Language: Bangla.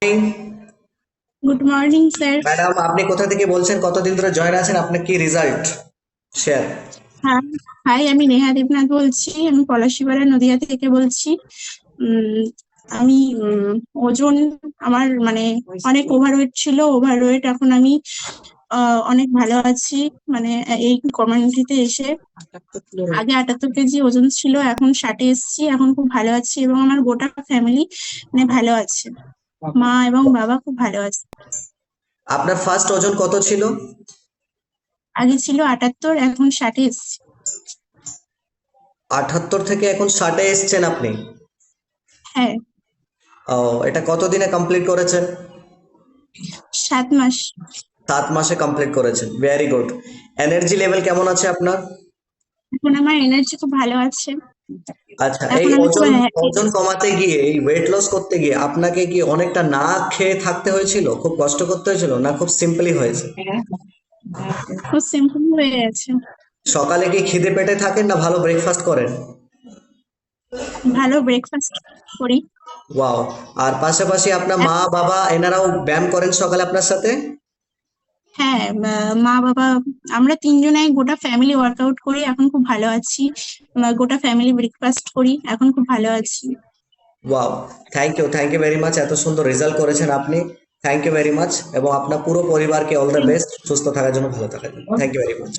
Good morning sir. ম্যাডাম, আপনি কোথা থেকে বলছেন? কতদিন ধরে জয়েন আছেন? আপনার কি রেজাল্ট শেয়ার? হ্যাঁ, হাই, আমি নেহা দেবনাথ বলছি। আমি পলাশীপাড়া নদিয়া থেকে বলছি। উম, আমি ওজন আমার মানে অনেক ওভারওয়েট ছিল। ওভারওয়েট এখন আমি অনেক ভালো আছি। মানে এই কমিউনিটিতে এসে আগে 78 কেজি ওজন ছিল, এখন 60-এ এসেছি। এখন খুব ভালো আছি এবং আমার গোটা ফ্যামিলি মানে ভালো আছে। মা এবং বাবা খুব ভালো আছে। আপনার ফার্স্ট ওজন কত ছিল? আগে ছিল 78, এখন 60-এ এসেছি। 78 থেকে এখন 60-এ এসছেন আপনি? হ্যাঁ। ও, এটা কতদিনে কমপ্লিট করেছেন? 7 মাস। 7 মাসে কমপ্লিট করেছেন, ভেরি গুড। এনার্জি লেভেল কেমন আছে আপনার? এখন আমার এনার্জি খুব ভালো আছে। আচ্ছা, এই এখন আমি খুব ওজন হ্যাপি। ওজন কমাতে গিয়ে, এই ওয়েট লস করতে গিয়ে আপনাকে কি অনেকটা না খেয়ে থাকতে হয়েছিল, খুব কষ্ট করতে হয়েছিল, না খুব সিম্পলি হয়েছে? খুব সিম্পল হয়ে গেছে। সকালে কি খিদে পেটে থাকেন, না ভালো ব্রেকফাস্ট করেন? ভালো ব্রেকফাস্ট করি। ওয়াও। আর পাশাপাশি আপনার মা বাবা এনারাও ব্যায়াম করেন সকালে আপনার সাথে? হ্যাঁ, মা বাবা আমরা তিনজনাই গোটা ফ্যামিলি ওয়ার্কআউট করি, এখন খুব ভালো আছি। গোটা ফ্যামিলি ব্রেকফাস্ট করি, এখন খুব ভালো আছি। Wow. Thank you very much, এত সুন্দর রেজাল্ট করেছেন আপনি। থ্যাংক ইউ ভেরি মাচ, এবং আপনার পুরো পরিবারকে অল দ্য বেস্ট, সুস্থ থাকার জন্য, ভালো থাকার জন্য। Thank you very much.